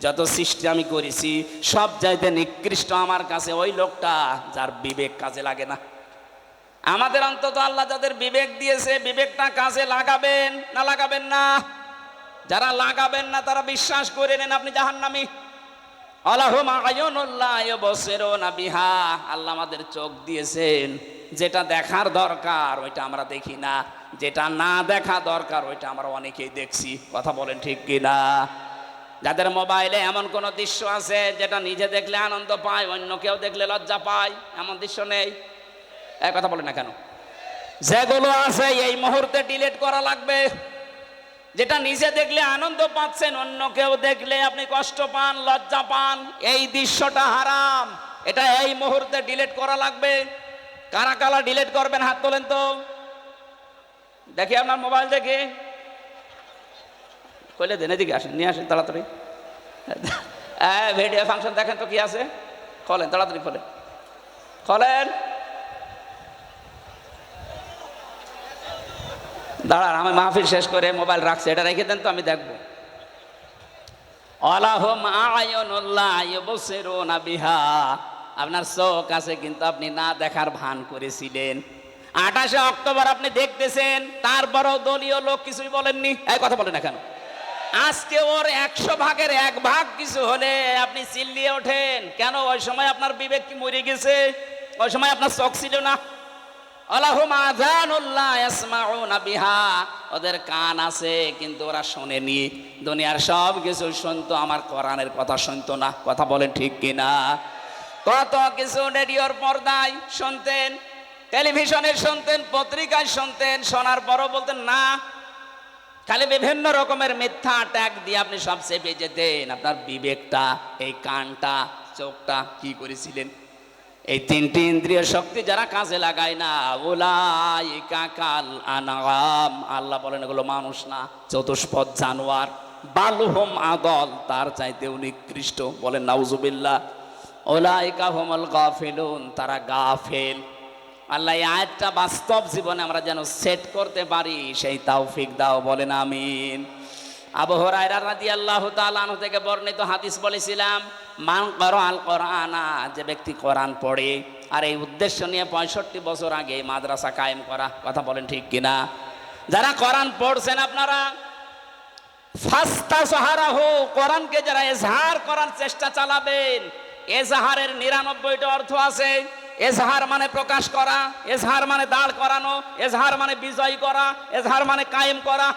যত সৃষ্টি আমি করেছি সব চাইতে নিকৃষ্ট আমার কাছে ওই লোকটা যার বিবেক কাজে লাগে না। আমাদের অন্তত আল্লাহ যাদের বিবেক দিয়েছে বিবেকটা কাজে লাগাবেন না লাগাবেন না? যারা লাগাবেন না তারা বিশ্বাস করে নেন আপনি জাহান্নামী। আল্লাহুম্মা আয়ুনুল্লাহ ইউবসিরুনা বিহা, আল্লাহ আমাদের চোখ দিয়েছেন, যেটা দেখার দরকার ওইটা আমরা দেখি না, যেটা না দেখা দরকার ওইটা আমরা অনেকেই দেখছি। কথা বলেন ঠিক কিনা? যাদের মোবাইলে এমন কোন দৃশ্য আছে যেটা নিজে দেখলে আনন্দ পায়, অন্য কেউ দেখলে লজ্জা পায়, এমন দৃশ্য নেই? এই কথা বলেন না কেন? যেগুলো আছে এই মুহূর্তে ডিলিট করা লাগবে। যেটা নিজে দেখলে আনন্দ পাচ্ছেন, অন্য কেউ দেখলে আপনি কষ্ট পান, লজ্জা পান, এই দৃশ্যটা হারাম, এটা এই মুহূর্তে ডিলিট করা লাগবে। কারা কারা ডিলিট করবেন হাত তোলেন তো দেখি। আপনার মোবাইল দেখে কইলে দেন, এদিকে আসেন, নিয়ে আসেন তাড়াতাড়ি। ভিডিও ফাংশন দেখেন তো কি আছে, খোলেন তাড়াতাড়ি, খোলেন। দাঁড়ান, আমি মাহফিল শেষ করে মোবাইল রাখছি, এটা রেখে দেন তো আমি দেখবো। আল্লাহুম্মা আয়ুনুল্লাহ ইউবসিরুনা বিহা, আপনার চোখ আছে কিন্তু আপনি না দেখার ভান করেছিলেন। 28শে অক্টোবর আপনি দেখতেছেন, তারপরেও দলীয় লোক কিছুই বলেননি। এই কথা বলেন না কেন? আজকে ওর 100 ভাগের 1 ভাগ কিছু হলে আপনি চিল্লিয়ে ওঠেন কেন? ওই সময় আপনার বিবেক কি মরে গেছে? ওই সময় আপনার চোখ ছিল না? আল্লাহুম্মা আযানুল্লাহ ইয়াসমাউনা বিহা, ওদের কান আছে কিন্তু ওরা শোনেনি। দুনিয়ার সব কিছু শুনতো, আমার কোরআনের কথা শুনতো না। কথা বলেন ঠিক কিনা? কত কিছু রেডিওর পর্দায় শুনতেন, টেলিভিশনে শুনতেন, পত্রিকায় শুনতেন, শোনার পরও বলতেন না। খালি বিভিন্ন রকমের মিথ্যা ট্যাগ দিয়ে আপনি সব চেপে যেতেন। আপনার বিবেকটা, এই কানটা, চোখটা কি করেছিলেন? এই 3টি ইন্দ্রিয় শক্তি যারা কাজে লাগায় না, উলাইকা কাল আনআম, আল্লাহ বলেন এগুলো মানুষ না, চতুষ্পদ জানোয়ার। বালহুম আদল, তার চাইতেও নিকৃষ্ট। বলেন নাউজুবিল্লাহ। উলাইকা হুমুল গাফিলুন, তারা গাফেল। আল্লাহ এই আয়াতটা বাস্তব জীবনে আমরা যেন সেট করতে পারি সেই তৌফিক দাও, বলেন আমিন। আবু হুরায়রা রাদিয়াল্লাহু তাআলা আনহু থেকে বর্ণিত হাদিস বলেছিলাম, মান ক্বারাআল কোরআনা, যে ব্যক্তি কোরআন পড়ে। আর এই উদ্দেশ্য নিয়ে 65 বছর আগে মাদ্রাসা কায়েম করা। কথা বলেন ঠিক কিনা? যারা কোরআন পড়ছেন আপনারা, ফাস্তাসহারাহু, কোরআনকে যারা ইজহার করার চেষ্টা চালাবেন, এজহারের 99টা অর্থ আছে। এজহার মানে প্রকাশ করা, এজহার মানে দাঁড় করানো, এজহার মানে বিজয় করা, এজহার মানে কায়েম করা।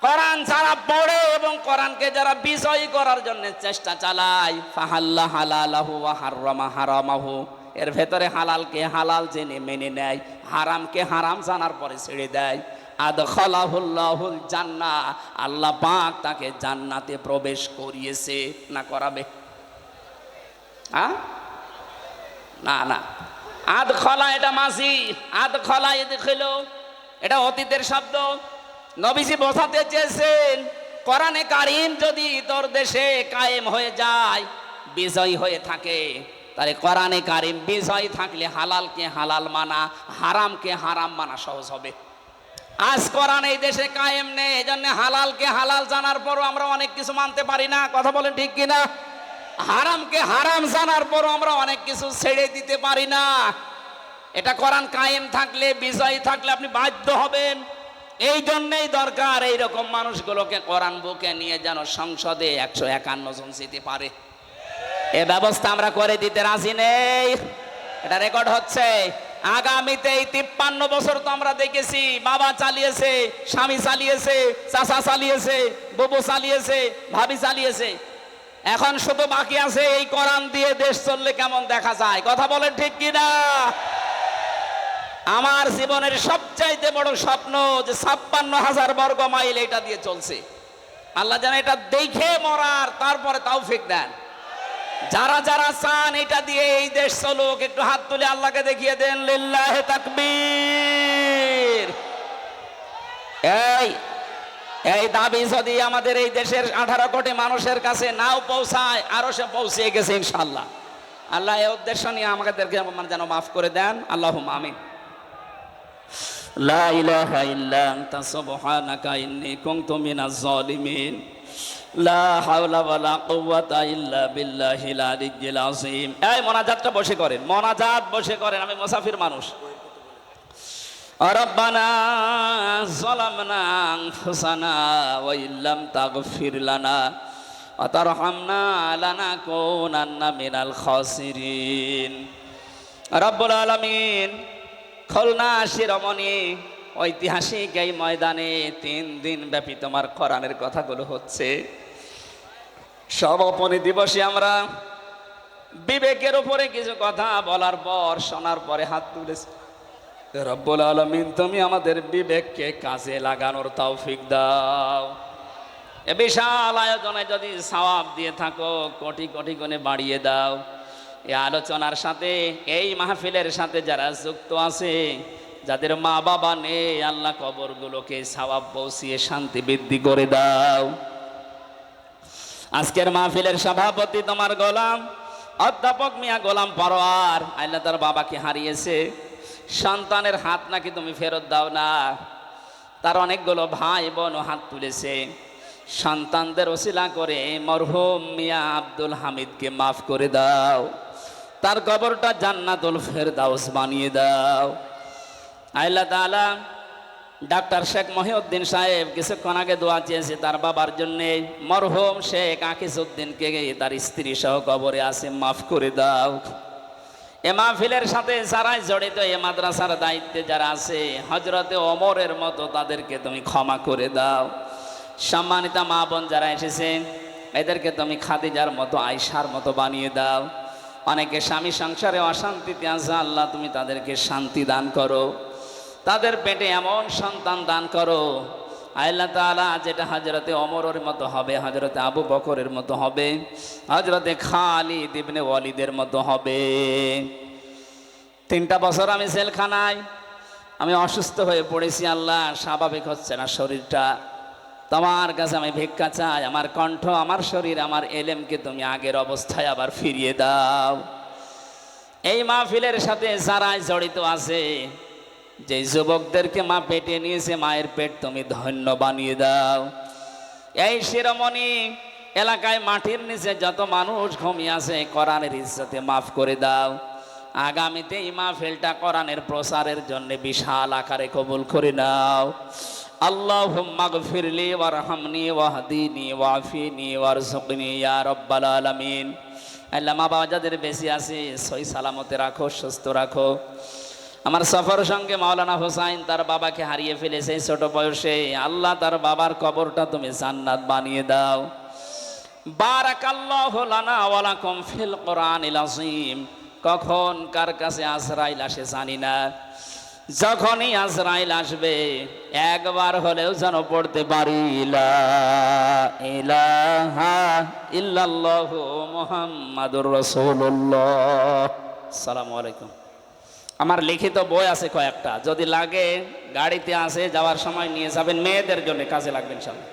কোরআন যারা পড়ে এবং কোরআনকে যারা বিজয়ী করার জন্য চেষ্টা চালায়, ফাহাল্লা হালালাহু ওয়া হাররামা হারামাহু, এর ভেতরে হালালকে হালাল জেনে মেনে নেয়, হারামকে হারাম জানার পরে ছেড়ে দেয়। আদখালাহুল্লাহুল জান্নাহ, আল্লাহ পাক তাকে জান্নাতে প্রবেশ করিয়েছে না করাবে? না না, আদখালা এটা মাঝি, আদখালা ইদখিলু এটা অতীতের শব্দ। নবীজি বোঝাতে চেয়েছেন, কোরআনে কারীম যদি তোর দেশে কায়েম হয়ে যায়, বিজয় হয়ে থাকে, তাহলে কোরআনে কারীম বিজয় থাকলে হালালকে হালাল মানা, হারামকে হারাম মানা সহজ হবে। আজ কোরআন এই দেশে কায়েম নেই, এজন্য হালালকে হালাল জানার পরও আমরা অনেক কিছু মানতে পারি না। কথা বলেন ঠিক কিনা? হারামকে হারাম জানার পরও আমরা অনেক কিছু ছেড়ে দিতে পারি না। এটা কোরআন কায়েম থাকলে, বিজয় থাকলে আপনি বাধ্য হবেন। এই জন্যই দরকার এইরকম মানুষগুলোকে কোরআন বুকে নিয়ে যেন সংসদে 151 জন যেতে পারে। এ ব্যবস্থা আমরা করে দিতে রাজি নেই। এটা রেকর্ড হচ্ছে। আগামীতে এই 53 বছর তো আমরা দেখেছি, বাবা চালিয়েছে, স্বামী চালিয়েছে, চাচা চালিয়েছে, বুবু চালিয়েছে, ভাবি চালিয়েছে। এখন শুধু বাকি আছে এই কোরআন দিয়ে দেশ চললে কেমন দেখা যায়। কথা বলেন ঠিক কিনা? আমার জীবনের সবচাইতে বড় স্বপ্ন যে 56,000 বর্গ মাইল এটা দিয়ে চলছে। আল্লাহ যেন এটা দেখে মরার তারপরে তৌফিক দেন। যারা যারা চান এটা দিয়ে এই দেশ চলুক, একটু হাত তুলে আল্লাহকে দেখিয়ে দেন, লিল্লাহি তাকবীর। এই দাবি যদি আমাদের এই দেশের 18 কোটি মানুষের কাছে নাও পৌঁছায়, আরো সে পৌঁছে গেছে ইনশাআল্লাহ। আল্লাহ এই উদ্দেশ্য নিয়ে আমাদেরকে যেন মাফ করে দেন। আল্লাহুম্মা আমিন। লা ইলাহা ইল্লা আনতা সুবহানাকা ইন্নী কুনতু মিনাজ জালিমিন। লা হাওলা ওয়ালা কুওয়াতা ইল্লা বিল্লাহিল আলিয়্যিল আযীম। এই মোনাজাতটা বসে করেন, মোনাজাত বসে করেন, আমি মুসাফির মানুষ। রব্বানা যালামনা আনফুসানা ওয়া ইল্লাম তাগফির লানা ওয়া তারহামনা লানাকুনান্না মিনাল খাসিরিন। রব্বুল আলামিন, খুলনা শিরোমণি ঐতিহাসিক এই ময়দানে 3 দিন ব্যাপী তোমার কোরআনের কথাগুলো হচ্ছে। সমাপনী দিবসে আমরা বিবেকের উপরে কিছু কথা বলার পর, শোনার পরে হাত তুলেছি। রব্বুল আলামিন, তুমি আমাদের বিবেককে কাজে লাগানোর তৌফিক দাও। এ বিশাল আয়োজনে যদি সওয়াব দিয়ে থাকো, কোটি কোটি গুণে বাড়িয়ে দাও। এই আলোচনার সাথে, এই মাহফিলের সাথে যারা যুক্ত আছে, যাদের মা বাবা নেই, আল্লাহ কবরগুলোকে সওয়াব পৌঁছিয়ে শান্তি বৃদ্ধি করে দাও। আজকের মাহফিলের সভাপতি তোমার গোলাম অধ্যাপক মিয়া গোলাম পরোয়ার, আল্লাহ তার বাবাকে হারিয়েছে। সন্তানের হাত নাকি তুমি ফেরত দাও না। তার অনেকগুলো ভাই বোন হাত তুলেছে। সন্তানদের ওসিলা করে মরহুম মিয়া আব্দুল হামিদকে মাফ করে দাও। তার কবরটা জান্নাতুল ফেরদাউস বানিয়ে দাও। আল্লাহ তাআলা ডাক্তার শেখ মহিউদ্দিন সাহেব কিছুক্ষণ আগে দোয়া চেয়েছে তার বাবার জন্য। মরহুম শেখ আকিজউদ্দিনকে তার স্ত্রী সহ কবরে আছে, মাফ করে দাও। এ মাহফিলের সাথে যারাই জড়িত, এ মাদ্রাসার দায়িত্বে যারা আছে, হযরতে ওমরের মতো তাদেরকে তুমি ক্ষমা করে দাও। সম্মানিতা মা বোন যারা এসেছেন, এদেরকে তুমি খাদিজার মতো, আয়েশার মতো বানিয়ে দাও। অনেকে স্বামী সংসারে অশান্তিতে আছে, আল্লাহ তুমি তাদেরকে শান্তি দান করো। তাদের পেটে এমন সন্তান দান করো আল্লাহ তাআলা, যেটা হযরতে ওমরের মতো হবে, হযরতে আবু বকরের মতো হবে, হযরতে খালিদ ইবনে ওয়ালিদের মতো হবে। 3টা বছর আমি জেলখানায়, আমি অসুস্থ হয়ে পড়েছি। আল্লাহ, স্বাভাবিক হচ্ছে না শরীরটা। তোমার কাছে আমি ভিক্ষা চাই, আমার কণ্ঠ, আমার শরীর, আমার এলেমকে তুমি আগের অবস্থায় আবার ফিরিয়ে দাও। এই মাহফিলের সাথে যারাই জড়িত আছে, যে যুবকদেরকে মা পেটে নিয়েছে, মায়ের পেট তুমি ধন্য বানিয়ে দাও। এই শিরোমণি এলাকায় মাটির নিচে যত মানুষ ঘুমিয়ে আছে, কোরআনের ইজ্জতে মাফ করে দাও। আগামীতে এই মাহফিলটা কোরআনের প্রচারের জন্য বিশাল আকারে কবুল করে নাও। আল্লাহুম্মা গফিরলি ওয়ারহামনি ওয়াহদিনি ওয়াফিনি ওয়ারযুকনি ইয়া রাব্বাল আলামিন। আল্লাহ, মা বাবা যাদের বেঁচে আছে সই সালামতে রাখো, সুস্থ রাখো। আমার সফর সঙ্গে মাওলানা হোসাইন তার বাবাকে হারিয়ে ফেলেছে ছোট বয়সে। আল্লাহ, তার বাবার কবরটা তুমি জান্নাত বানিয়ে দাও। বারাকাল্লাহু লানা ওয়া লাকুম ফিল কোরআনিল আযীম। কখন কার কাছে আজরাইল আসে জানি না। যখনই আজরাইল আসবে, একবার হলেও যেন পড়তে পারি লা ইলাহা ইল্লাল্লাহু মুহাম্মাদুর রাসূলুল্লাহ। আসসালামু আলাইকুম। আমার লিখিত বই আছে কয়েকটা, যদি লাগে গাড়িতে আসে, যাওয়ার সময় নিয়ে যাবেন, মেয়েদের জন্য কাজে লাগবে ইনশাআল্লাহ।